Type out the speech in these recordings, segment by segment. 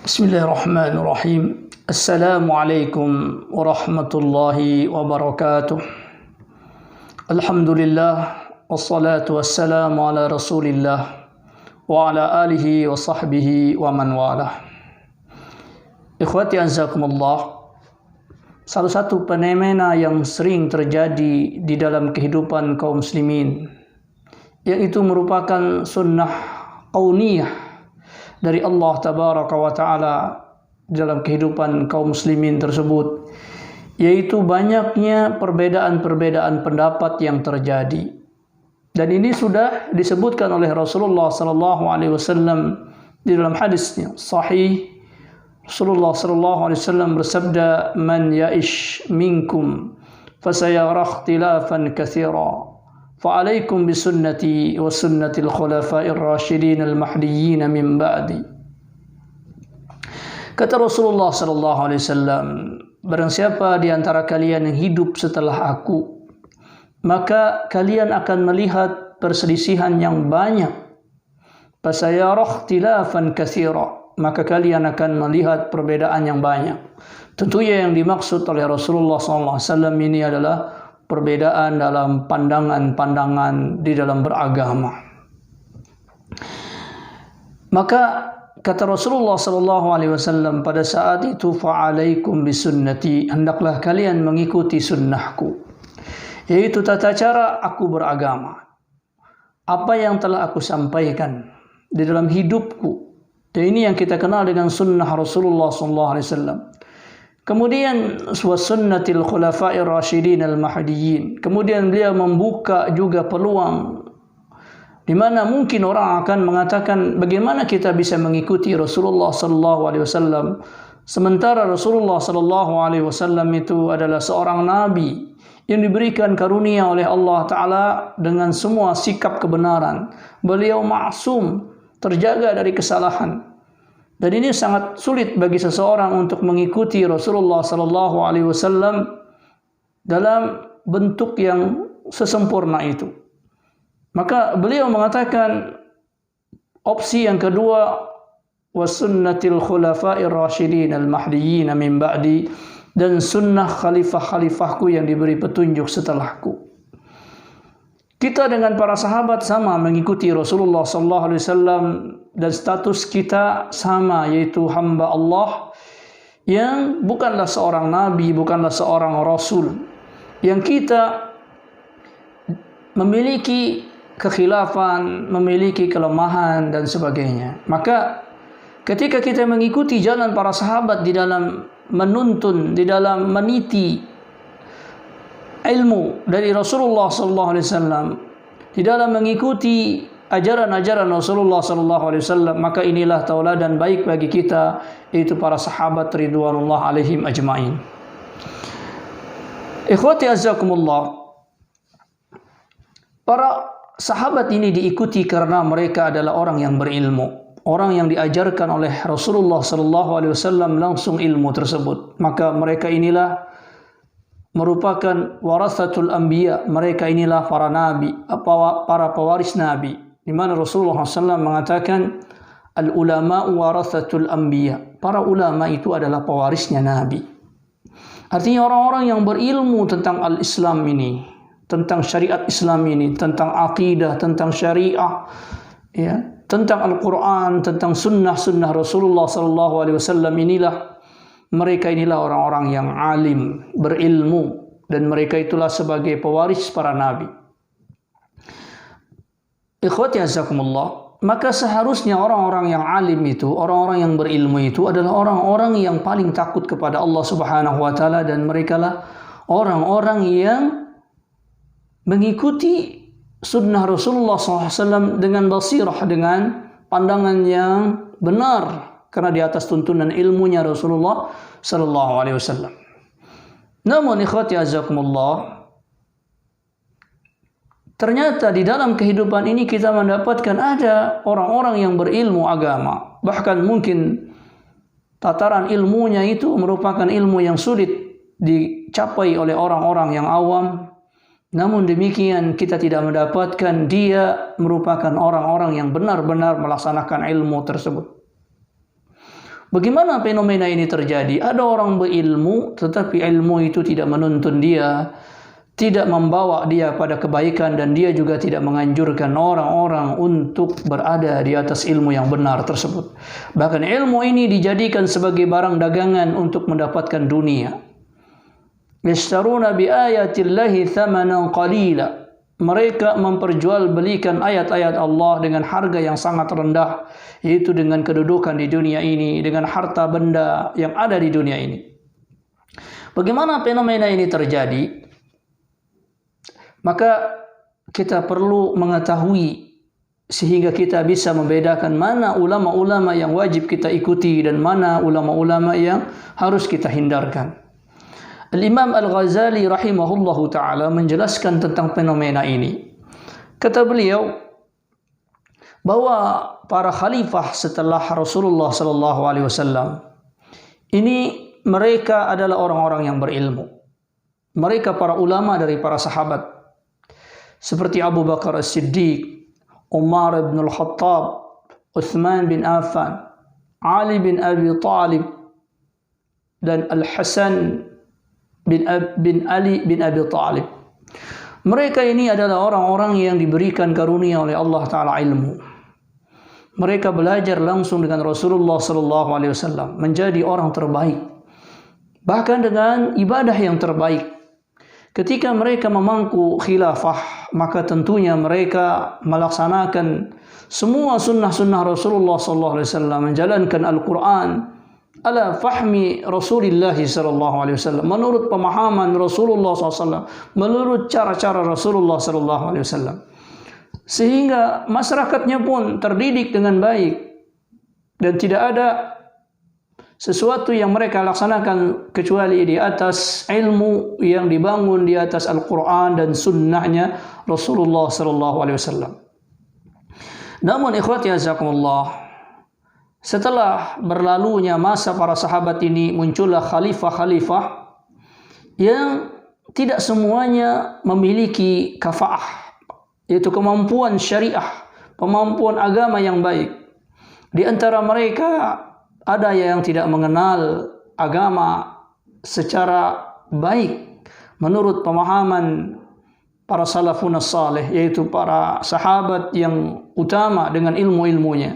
Bismillahirrahmanirrahim. Assalamualaikum warahmatullahi wabarakatuh. Alhamdulillah wassalatu wassalamu ala Rasulillah wa ala alihi wa sahbihi wa man walah. Ikhwati anzakumullah. Salah satu fenomena yang sering terjadi di dalam kehidupan kaum muslimin, yaitu merupakan sunnah kauniyah dari Allah tabaraka wa ta'ala dalam kehidupan kaum muslimin tersebut, yaitu banyaknya perbedaan-perbedaan pendapat yang terjadi. Dan ini sudah disebutkan oleh Rasulullah sallallahu alaihi wasallam di dalam hadisnya sahih. Rasulullah sallallahu alaihi wasallam bersabda, "Man ya'ish minkum fasayara ikhtilafan katsira. فَعَلَيْكُمْ بِسُنَّتِي وَسُنَّةِ الْخُلَفَاءِ الرَّاشِدِينَ الْمَهْدِيِّينَ مِنْ بَعْدِي." Kata Rasulullah sallallahu alaihi wasallam, barang siapa di antara kalian yang hidup setelah aku, maka kalian akan melihat perselisihan yang banyak. فَسَيَرَى اخْتِلَافًا كَثِيرًا, maka kalian akan melihat perbedaan yang banyak. Tentunya yang dimaksud oleh Rasulullah sallallahu alaihi wasallam ini adalah perbedaan dalam pandangan-pandangan di dalam beragama. Maka kata Rasulullah sallallahu alaihi wasallam pada saat itu, fa'alaikum bisunnati, hendaklah kalian mengikuti sunnahku, yaitu tata cara aku beragama. Apa yang telah aku sampaikan di dalam hidupku. Dan ini yang kita kenal dengan sunnah Rasulullah sallallahu alaihi wasallam. Kemudian sunnatil khulafa'ir rasyidin al-mahdiyyin. Kemudian beliau membuka juga peluang di mana mungkin orang akan mengatakan, bagaimana kita bisa mengikuti Rasulullah sallallahu alaihi wasallam sementara Rasulullah sallallahu alaihi wasallam itu adalah seorang nabi yang diberikan karunia oleh Allah taala dengan semua sikap kebenaran. Beliau maksum, terjaga dari kesalahan. Dan ini sangat sulit bagi seseorang untuk mengikuti Rasulullah sallallahu alaihi wasallam dalam bentuk yang sesempurna itu. Maka beliau mengatakan opsi yang kedua, wasunnatil khulafa'ir rasyidin al-mahdiyyin min ba'di, dan sunnah khalifah-khalifahku yang diberi petunjuk setelahku. Kita dengan para sahabat sama mengikuti Rasulullah sallallahu alaihi wasallam dan status kita sama, yaitu hamba Allah yang bukanlah seorang nabi, bukanlah seorang rasul, yang kita memiliki kekhilafan, memiliki kelemahan dan sebagainya. Maka ketika kita mengikuti jalan para sahabat di dalam menuntun, di dalam meniti ilmu dari Rasulullah sallallahu alaihi wasallam, di dalam mengikuti ajaran-ajaran Rasulullah sallallahu alaihi wasallam, maka inilah tauladan baik bagi kita, yaitu para sahabat ridwanullah alaihim ajmain. Ikhwati azzakumullah, para sahabat ini diikuti karena mereka adalah orang yang berilmu, orang yang diajarkan oleh Rasulullah sallallahu alaihi wasallam langsung ilmu tersebut. Maka mereka inilah merupakan warasatul anbiya, mereka inilah para nabi, para pewaris nabi, di mana Rasulullah SAW mengatakan al ulama warasatul anbiya, para ulama itu adalah pewarisnya nabi. Artinya orang-orang yang berilmu tentang al-Islam ini, tentang syariat Islam ini, tentang akidah, tentang syariah, ya, tentang Al-Quran, tentang sunnah-sunnah Rasulullah SAW, mereka inilah orang-orang yang alim, berilmu, dan mereka itulah sebagai pewaris para nabi. Ikhwati azakumullah, maka seharusnya orang-orang yang alim itu, orang-orang yang berilmu itu adalah orang-orang yang paling takut kepada Allah Subhanahu wa taala, dan merekalah orang-orang yang mengikuti sunnah Rasulullah SAW dengan basirah, dengan pandangan yang benar, karena di atas tuntunan ilmunya Rasulullah sallallahu alaihi wasallam. Namun ikhwati azakumullah, ternyata di dalam kehidupan ini kita mendapatkan ada orang-orang yang berilmu agama, bahkan mungkin tataran ilmunya itu merupakan ilmu yang sulit dicapai oleh orang-orang yang awam. Namun demikian kita tidak mendapatkan dia merupakan orang-orang yang benar-benar melaksanakan ilmu tersebut. Bagaimana fenomena ini terjadi? Ada orang berilmu, tetapi ilmu itu tidak menuntun dia, tidak membawa dia pada kebaikan, dan dia juga tidak menganjurkan orang-orang untuk berada di atas ilmu yang benar tersebut. Bahkan ilmu ini dijadikan sebagai barang dagangan untuk mendapatkan dunia. Yashtaruna bi ayatillahi thamanan qalila. Mereka memperjualbelikan ayat-ayat Allah dengan harga yang sangat rendah, yaitu dengan kedudukan di dunia ini, dengan harta benda yang ada di dunia ini. Bagaimana fenomena ini terjadi? Maka kita perlu mengetahui sehingga kita bisa membedakan mana ulama-ulama yang wajib kita ikuti dan mana ulama-ulama yang harus kita hindarkan. Al-Imam Al-Ghazali rahimahullahu ta'ala menjelaskan tentang fenomena ini. Kata beliau bahwa para khalifah setelah Rasulullah sallallahu alaihi wasallam ini mereka adalah orang-orang yang berilmu. Mereka para ulama dari para sahabat seperti Abu Bakar As-Siddiq, Umar bin Al-Khattab, Uthman bin Affan, Ali bin Abi Talib, dan Al-Hasan bin Ali bin Abi Talib. Mereka ini adalah orang-orang yang diberikan karunia oleh Allah Ta'ala ilmu. Mereka belajar langsung dengan Rasulullah sallallahu alaihi wasallam, menjadi orang terbaik, bahkan dengan ibadah yang terbaik. Ketika mereka memangku khilafah, maka tentunya mereka melaksanakan semua sunnah-sunnah Rasulullah sallallahu alaihi wasallam, menjalankan Al-Quran ala fahmi Rasulullah sallallahu alaihi wasallam, menurut pemahaman Rasulullah SAW, menurut cara-cara Rasulullah sallallahu alaihi wasallam, sehingga masyarakatnya pun terdidik dengan baik dan tidak ada sesuatu yang mereka laksanakan kecuali di atas ilmu yang dibangun di atas Al-Quran dan sunnahnya Rasulullah sallallahu alaihi wasallam. Namun ikhwati azakumullah, setelah berlalunya masa para sahabat ini, muncullah khalifah-khalifah yang tidak semuanya memiliki kafaah, yaitu kemampuan syariah, kemampuan agama yang baik. Di antara mereka ada yang tidak mengenal agama secara baik menurut pemahaman para salafun salih, yaitu para sahabat yang utama dengan ilmu-ilmunya.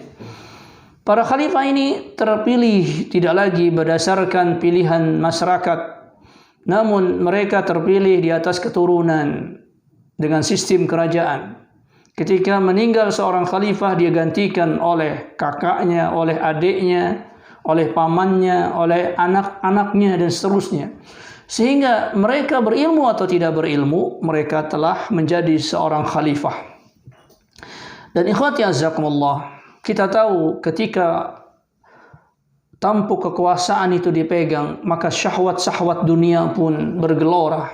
Para khalifah ini terpilih tidak lagi berdasarkan pilihan masyarakat, namun mereka terpilih di atas keturunan dengan sistem kerajaan. Ketika meninggal seorang khalifah, dia gantikan oleh kakaknya, oleh adiknya, oleh pamannya, oleh anak-anaknya, dan seterusnya. Sehingga mereka berilmu atau tidak berilmu, mereka telah menjadi seorang khalifah. Dan ikhwati azakumullah, kita tahu ketika tampuk kekuasaan itu dipegang, maka syahwat-syahwat dunia pun bergelora.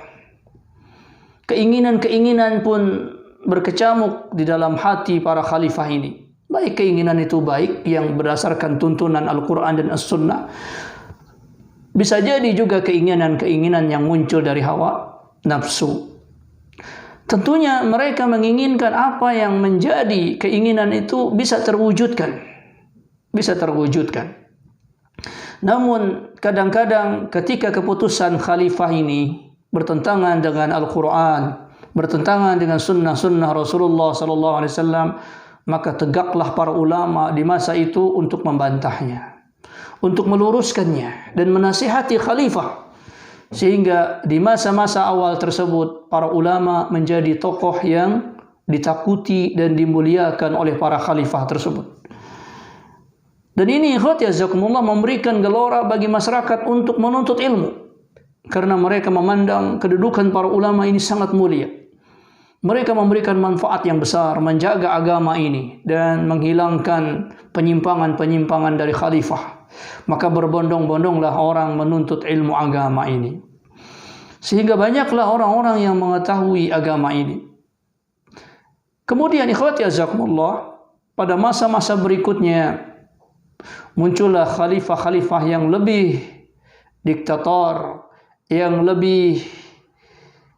Keinginan-keinginan pun berkecamuk di dalam hati para khalifah ini. Baik keinginan itu baik yang berdasarkan tuntunan Al-Quran dan As-Sunnah. Bisa jadi juga keinginan-keinginan yang muncul dari hawa nafsu. Tentunya mereka menginginkan apa yang menjadi keinginan itu bisa terwujudkan. Bisa terwujudkan. Namun kadang-kadang ketika keputusan khalifah ini bertentangan dengan Al-Quran, bertentangan dengan sunnah-sunnah Rasulullah SAW, maka tegaklah para ulama di masa itu untuk membantahnya, untuk meluruskannya dan menasihati khalifah. Sehingga di masa-masa awal tersebut para ulama menjadi tokoh yang ditakuti dan dimuliakan oleh para khalifah tersebut. Dan ini ikhwati azakumullah memberikan gelora bagi masyarakat untuk menuntut ilmu, karena mereka memandang kedudukan para ulama ini sangat mulia. Mereka memberikan manfaat yang besar menjaga agama ini dan menghilangkan penyimpangan-penyimpangan dari khalifah. Maka berbondong-bondonglah orang menuntut ilmu agama ini. Sehingga banyaklah orang-orang yang mengetahui agama ini. Kemudian ikhwati azakumullah, pada masa-masa berikutnya muncullah khalifah-khalifah yang lebih diktator, yang lebih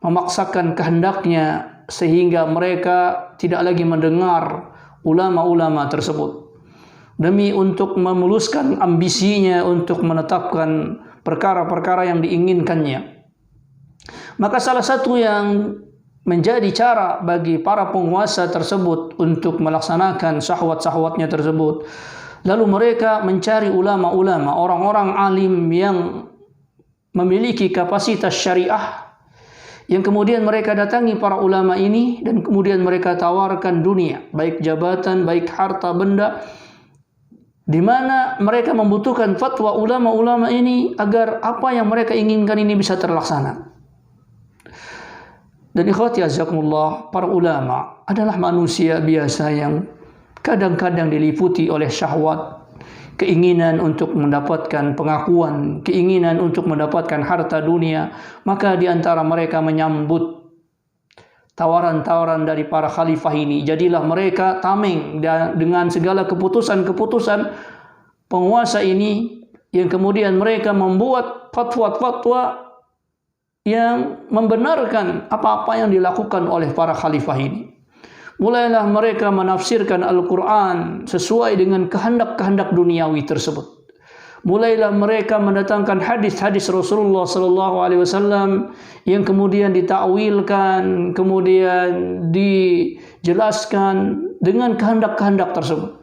memaksakan kehendaknya, sehingga mereka tidak lagi mendengar ulama-ulama tersebut. demi untuk memuluskan ambisinya untuk menetapkan perkara-perkara yang diinginkannya. Maka salah satu yang menjadi cara bagi para penguasa tersebut untuk melaksanakan syahwat-syahwatnya tersebut, lalu mereka mencari ulama-ulama, orang-orang alim yang memiliki kapasitas syariah, yang kemudian mereka datangi para ulama ini dan kemudian mereka tawarkan dunia, baik jabatan, baik harta benda, di mana mereka membutuhkan fatwa ulama-ulama ini agar apa yang mereka inginkan ini bisa terlaksana. Dan ikhwati azakumullah, para ulama adalah manusia biasa yang kadang-kadang diliputi oleh syahwat, keinginan untuk mendapatkan pengakuan, keinginan untuk mendapatkan harta dunia. Maka di antara mereka menyambut tawaran-tawaran dari para khalifah ini. Jadilah mereka tameng dengan segala keputusan-keputusan penguasa ini, yang kemudian mereka membuat fatwa-fatwa yang membenarkan apa-apa yang dilakukan oleh para khalifah ini. Mulailah mereka menafsirkan Al-Quran sesuai dengan kehendak-kehendak duniawi tersebut. Mulailah mereka mendatangkan hadis-hadis Rasulullah SAW yang kemudian ditakwilkan, kemudian dijelaskan dengan kehendak-kehendak tersebut.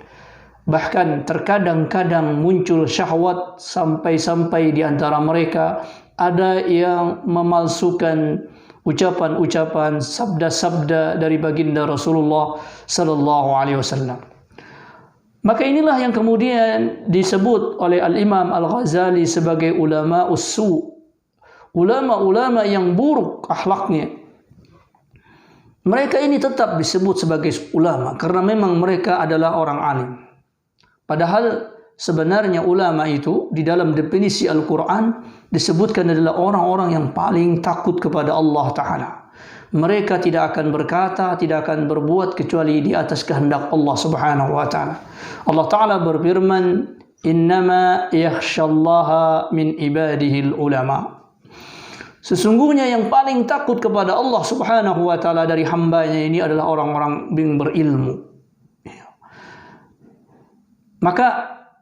Bahkan terkadang-kadang muncul syahwat sampai-sampai di antara mereka ada yang memalsukan ucapan-ucapan, sabda-sabda dari baginda Rasulullah sallallahu alaihi wasallam. Maka inilah yang kemudian disebut oleh Al-Imam Al-Ghazali sebagai ulama ussu, ulama-ulama yang buruk akhlaknya. Mereka ini tetap disebut sebagai ulama karena memang mereka adalah orang alim. Padahal sebenarnya ulama itu di dalam definisi Al-Quran disebutkan adalah orang-orang yang paling takut kepada Allah Ta'ala. Mereka tidak akan berkata, tidak akan berbuat kecuali di atas kehendak Allah Subhanahu wa Ta'ala. Allah Ta'ala berfirman, "Innama yakhshallaha min ibadihil ulama." Sesungguhnya yang paling takut kepada Allah Subhanahu wa Ta'ala dari hambanya ini adalah orang-orang yang berilmu. Maka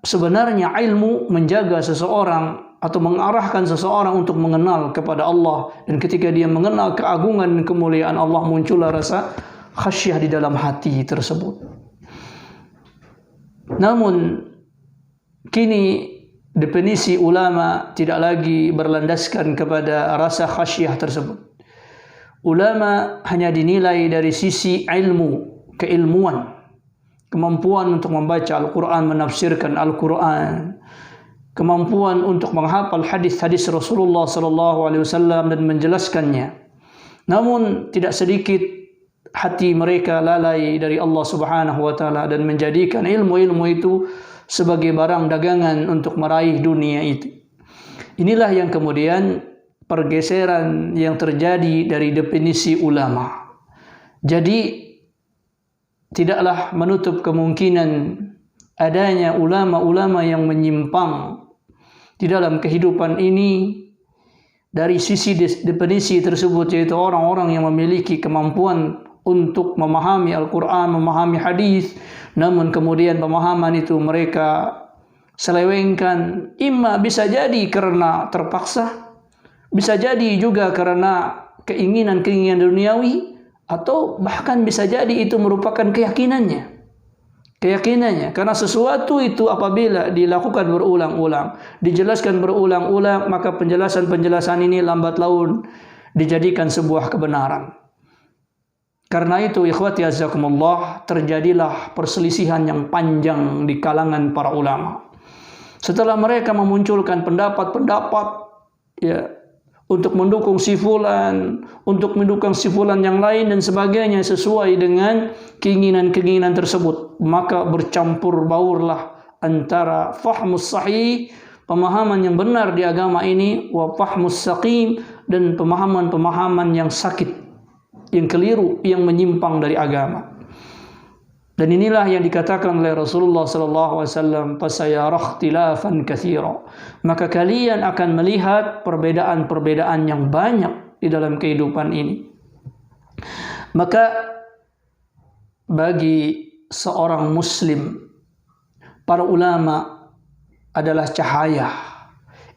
sebenarnya ilmu menjaga seseorang atau mengarahkan seseorang untuk mengenal kepada Allah, dan ketika dia mengenal keagungan dan kemuliaan Allah, muncullah rasa khasyah di dalam hati tersebut. Namun kini definisi ulama tidak lagi berlandaskan kepada rasa khasyah tersebut. Ulama hanya dinilai dari sisi ilmu, keilmuan, kemampuan untuk membaca Al-Quran, menafsirkan Al-Quran, kemampuan untuk menghafal hadis-hadis Rasulullah SAW dan menjelaskannya. Namun tidak sedikit hati mereka lalai dari Allah Subhanahu wa Ta'ala dan menjadikan ilmu-ilmu itu sebagai barang dagangan untuk meraih dunia itu. Inilah yang kemudian pergeseran yang terjadi dari definisi ulama. Jadi tidaklah menutup kemungkinan adanya ulama-ulama yang menyimpang di dalam kehidupan ini dari sisi definisi tersebut, yaitu orang-orang yang memiliki kemampuan untuk memahami Al-Quran, memahami hadis, namun kemudian pemahaman itu mereka selewengkan. Imma bisa jadi karena terpaksa, bisa jadi juga karena keinginan-keinginan duniawi, atau bahkan bisa jadi itu merupakan keyakinannya. Karena sesuatu itu apabila dilakukan berulang-ulang, dijelaskan berulang-ulang, maka penjelasan-penjelasan ini lambat laun dijadikan sebuah kebenaran. Karena itu ikhwati azakumullah, terjadilah perselisihan yang panjang di kalangan para ulama. Setelah mereka memunculkan pendapat-pendapat untuk mendukung si fulan, untuk mendukung si fulan yang lain dan sebagainya sesuai dengan keinginan-keinginan tersebut, maka bercampur baurlah antara fahmus sahih, pemahaman yang benar di agama ini, wa fahmus saqim, dan pemahaman-pemahaman yang sakit, yang keliru, yang menyimpang dari agama. Dan inilah yang dikatakan oleh Rasulullah SAW, fasayara ikhtilafan katsira. Maka kalian akan melihat perbedaan-perbedaan yang banyak di dalam kehidupan ini. Maka bagi seorang muslim para ulama adalah cahaya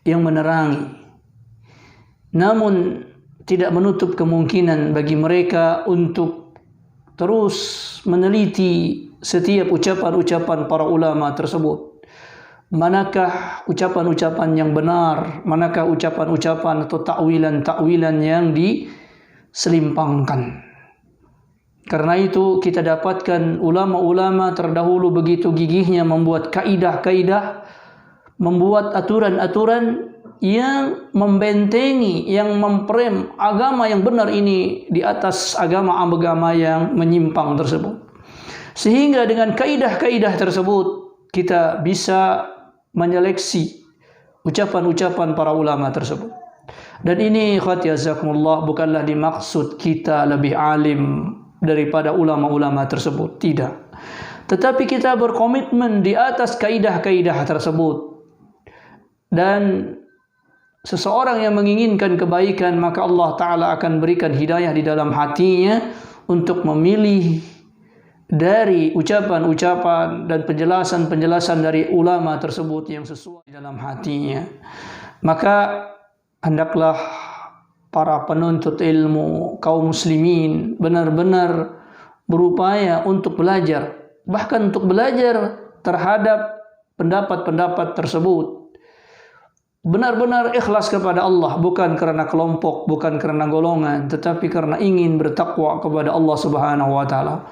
yang menerangi, namun tidak menutup kemungkinan bagi mereka untuk terus meneliti setiap ucapan-ucapan para ulama tersebut. Manakah ucapan-ucapan yang benar, manakah ucapan-ucapan atau takwilan-takwilan yang diselimpangkan. Karena itu kita dapatkan ulama-ulama terdahulu begitu gigihnya membuat kaidah-kaidah, membuat aturan-aturan yang membentengi, yang memprem agama yang benar ini di atas agama-agama yang menyimpang tersebut. Sehingga dengan kaidah-kaidah tersebut kita bisa menyeleksi ucapan-ucapan para ulama tersebut. Dan ini ikhwati jazakumullah bukanlah dimaksud kita lebih alim daripada ulama-ulama tersebut, tidak. Tetapi kita berkomitmen di atas kaidah-kaidah tersebut. Dan seseorang yang menginginkan kebaikan, maka Allah Ta'ala akan berikan hidayah di dalam hatinya untuk memilih dari ucapan-ucapan dan penjelasan-penjelasan dari ulama tersebut yang sesuai di dalam hatinya. Maka hendaklah para penuntut ilmu, kaum muslimin benar-benar berupaya untuk belajar, bahkan untuk belajar terhadap pendapat-pendapat tersebut. Benar-benar ikhlas kepada Allah, bukan karena kelompok, bukan karena golongan, tetapi karena ingin bertakwa kepada Allah Subhanahu wa taala.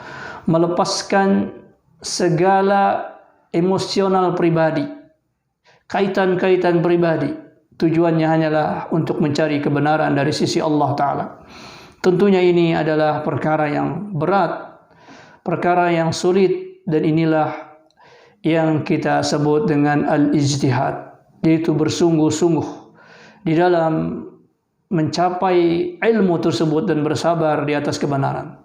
Melepaskan segala emosional pribadi, kaitan-kaitan pribadi. Tujuannya hanyalah untuk mencari kebenaran dari sisi Allah Ta'ala. Tentunya ini adalah perkara yang berat, perkara yang sulit, dan inilah yang kita sebut dengan al-ijtihad, yaitu bersungguh-sungguh di dalam mencapai ilmu tersebut dan bersabar di atas kebenaran.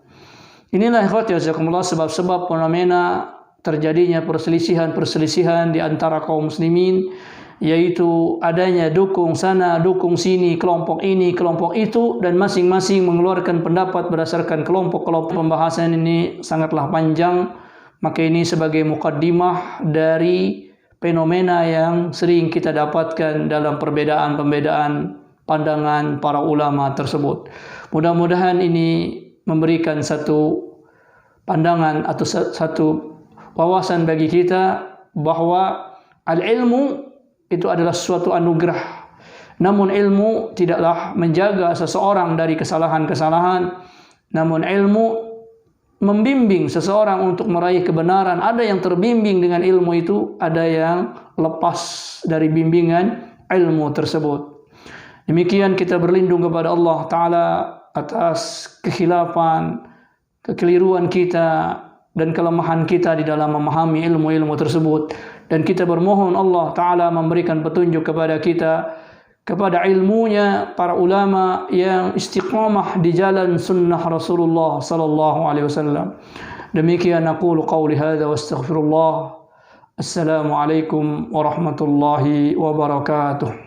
Inilah ikhwati jazakumullah sebab-sebab fenomena terjadinya perselisihan-perselisihan di antara kaum muslimin, yaitu adanya dukung sana, dukung sini, kelompok ini, kelompok itu, dan masing-masing mengeluarkan pendapat berdasarkan kelompok-kelompok. Pembahasan ini sangatlah panjang, maka ini sebagai mukaddimah dari fenomena yang sering kita dapatkan dalam perbedaan-perbedaan pandangan para ulama tersebut. Mudah-mudahan ini memberikan satu pandangan atau satu wawasan bagi kita bahwa al-ilmu itu adalah suatu anugerah. Namun ilmu tidaklah menjaga seseorang dari kesalahan-kesalahan. Namun ilmu membimbing seseorang untuk meraih kebenaran. Ada yang terbimbing dengan ilmu itu, ada yang lepas dari bimbingan ilmu tersebut. Demikian kita berlindung kepada Allah Ta'ala atas kekhilafan, kekeliruan kita dan kelemahan kita di dalam memahami ilmu-ilmu tersebut. Dan kita bermohon Allah Ta'ala memberikan petunjuk kepada kita, kepada ilmunya para ulama yang istiqamah di jalan sunnah Rasulullah sallallahu alaihi wasallam. Demikian aqulu qawli hadza wa astaghfirullah. Assalamualaikum warahmatullahi wabarakatuh.